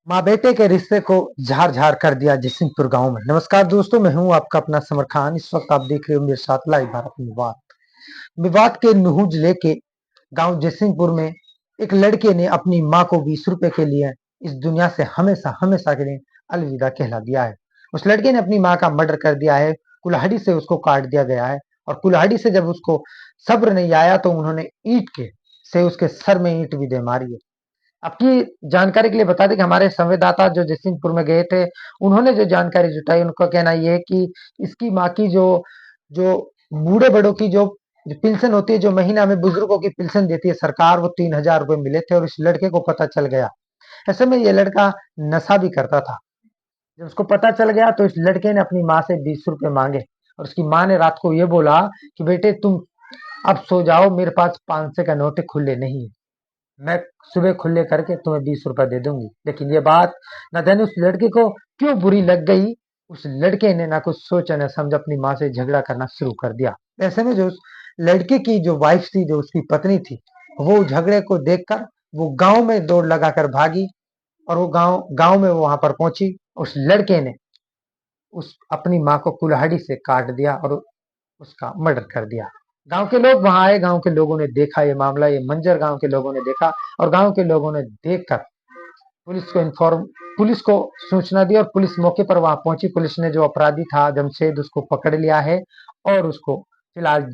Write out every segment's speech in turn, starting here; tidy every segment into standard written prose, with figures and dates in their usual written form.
माँ बेटे के रिश्ते को झार झार कर दिया जयसिंहपुर गांव में। नमस्कार दोस्तों, मैं हूं आपका अपना समर खान। इस वक्त आप देख रहे हो मेरे साथ लाइव भारत विवाद। विवाद के नुहुज लेके गांव जयसिंहपुर में एक लड़के ने अपनी माँ को 20 रुपए के लिए इस दुनिया से हमेशा हमेशा के लिए अलविदा कहला दिया है। उस लड़के ने अपनी माँ का मर्डर कर दिया है। कुल्हाड़ी से उसको काट दिया गया है और कुल्हाड़ी से जब उसको सब्र नहीं आया तो उन्होंने ईंट के से उसके सर में ईंट भी दे मारी है। आपकी जानकारी के लिए बता दें कि हमारे संवाददाता जो जयसिंहपुर में गए थे, उन्होंने जो जानकारी जुटाई, उनका कहना ये है कि इसकी माँ की जो जो बूढ़े बड़ों की जो पेंशन होती है, जो महीना में बुजुर्गों की पेंशन देती है सरकार, वो 3,000 रुपए मिले थे और इस लड़के को पता चल गया। ऐसे में ये लड़का नशा भी करता था। जब उसको पता चल गया तो इस लड़के ने अपनी माँ से 20 रुपए मांगे और उसकी माँ ने रात को ये बोला कि बेटे तुम अब सो जाओ, मेरे पास 500 का नोट खुले नहीं है। मैं सुबह खुले करके तुम्हें 20 रुपए दे दूंगी। लेकिन ये बात न जाने उस लड़के को क्यों बुरी लग गई। उस लड़के ने ना कुछ सोचा न समझा, अपनी माँ से झगड़ा करना शुरू कर दिया। ऐसे में जो उस लड़के की जो वाइफ थी, जो उसकी पत्नी थी, वो झगड़े को देखकर वो गांव में दौड़ लगाकर भागी और वो गांव गांव में वो वहां पर पहुंची। उस लड़के ने उस अपनी माँ को कुल्हाड़ी से काट दिया और उसका मर्डर कर दिया। गांव के लोग वहां आए, गांव के लोगों ने देखा ये मामला, ये मंजर गांव के लोगों ने देखा और गांव के लोगों ने देखकर पुलिस को सूचना दी और पुलिस मौके पर वहां पहुंची। पुलिस ने जो अपराधी था जमशेद, उसको पकड़ लिया है और उसको फिलहाल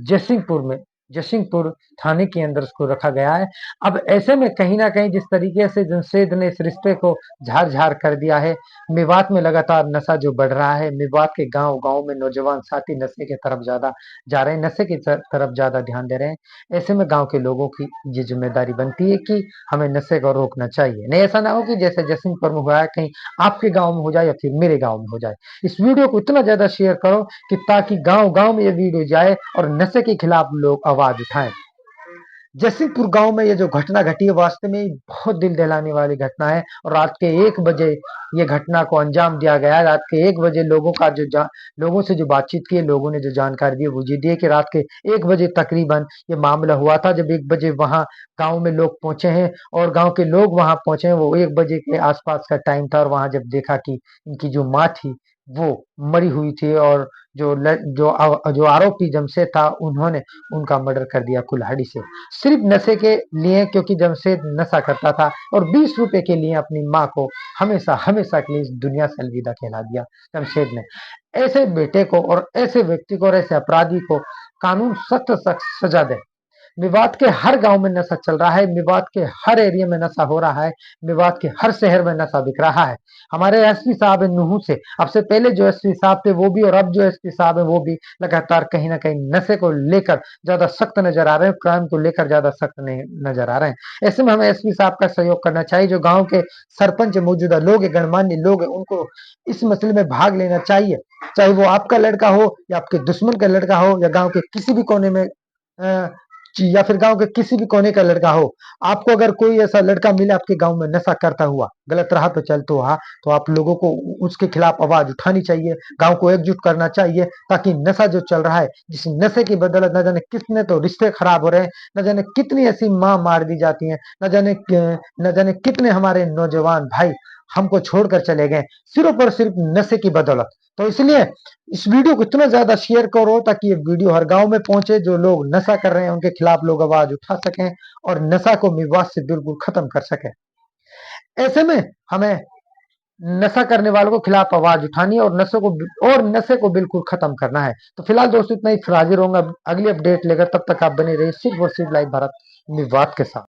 जयसिंहपुर थाने के अंदर उसको रखा गया है। अब ऐसे में कहीं ना कहीं जिस तरीके से जमशेद ने इस रिश्ते को झार झार कर दिया है, मेवात में लगातार नशा जो बढ़ रहा है, मेवात के गांव गांव में नौजवान साथी नशे की तरफ ज्यादा जा रहे हैं, नशे की तरफ ज्यादा ध्यान दे रहे हैं। ऐसे में गांव के लोगों की ये जिम्मेदारी बनती है कि हमें नशे को रोकना चाहिए। नहीं, ऐसा ना हो कि जैसे जयसिंहपुर में हुआ है, कहीं आपके गांव में हो जाए या फिर मेरे गांव में हो जाए। इस वीडियो को इतना ज्यादा शेयर करो कि ताकि गांव गांव में ये वीडियो जाए और नशे के खिलाफ लोग आवाज उठाएं। जसीपुर गांव में ये जो घटना घटी है, वास्तव में बहुत दिल दहलाने वाली घटना है और रात के 1 बजे ये घटना को अंजाम दिया गया है। रात के 1 बजे लोगों से जो बातचीत की, लोगों ने जो जानकारी दी वो ये दी है कि रात के 1 बजे तकरीबन ये मामला हुआ था। जब 1 बजे वहां गांव में लोग पहुंचे हैं और गांव के लोग वहां पहुंचे हैं, वो 1 बजे के आसपास का टाइम था और वहां जब देखा कि इनकी जो माँ थी वो मरी हुई थी और जो आरोपी जमशेद था, उन्होंने उनका मर्डर कर दिया कुल्हाड़ी से, सिर्फ नशे के लिए, क्योंकि जमशेद नशा करता था और 20 रुपए के लिए अपनी माँ को हमेशा हमेशा के लिए इस दुनिया से अलविदा कहला दिया जमशेद ने। ऐसे बेटे को और ऐसे व्यक्ति को और ऐसे अपराधी को कानून सख्त सख्त सजा दे। मेवात के हर गांव में नशा चल रहा है, मेवात के हर एरिया में नशा हो रहा है, मेवात के हर शहर में नशा बिक रहा है। हमारे एसपी साहब है नुहू से, अब से पहले जो एसपी साहब थे वो भी और अब जो एसपी साहब है वो भी लगातार कहीं ना कहीं नशे को लेकर ज्यादा सख्त नजर आ रहे हैं, क्राइम को लेकर ज्यादा सख्त नहीं नजर आ रहे हैं। ऐसे में हमें एसपी साहब का सहयोग करना चाहिए। जो गाँव के सरपंच मौजूदा लोग है, गणमान्य लोग है, उनको इस मसले में भाग लेना चाहिए। चाहे वो आपका लड़का हो या आपके दुश्मन का लड़का हो या गांव के किसी भी कोने में या फिर गांव के किसी भी कोने का लड़का हो, आपको अगर कोई ऐसा लड़का मिले आपके गांव में नशा करता हुआ, गलत राह पे चलता हुआ, तो आप लोगों को उसके खिलाफ आवाज उठानी चाहिए, गांव को एकजुट करना चाहिए, ताकि नशा जो चल रहा है, जिस नशे की बदौलत न जाने कितने तो रिश्ते खराब हो रहे हैं, न जाने कितनी ऐसी माँ मार दी जाती हैं, न जाने कितने हमारे नौजवान भाई हमको छोड़कर चले गए सिर्फ और सिर्फ नशे की बदौलत। तो इसलिए इस वीडियो को इतना ज्यादा शेयर करो ताकि ये वीडियो हर गांव में पहुंचे। जो लोग नशा कर रहे हैं उनके खिलाफ लोग आवाज उठा सकें और नशा को विवाद से बिल्कुल खत्म कर सकें। ऐसे में हमें नशा करने वालों को खिलाफ आवाज उठानी है और नशे को बिल्कुल खत्म करना है। तो फिलहाल दोस्तों इतना ही, फिर हाजिर होंगे अगली अपडेट लेकर। तब तक आप बने रहिए सिर्फ और सिर्फ लाइव भारत विवाद के साथ।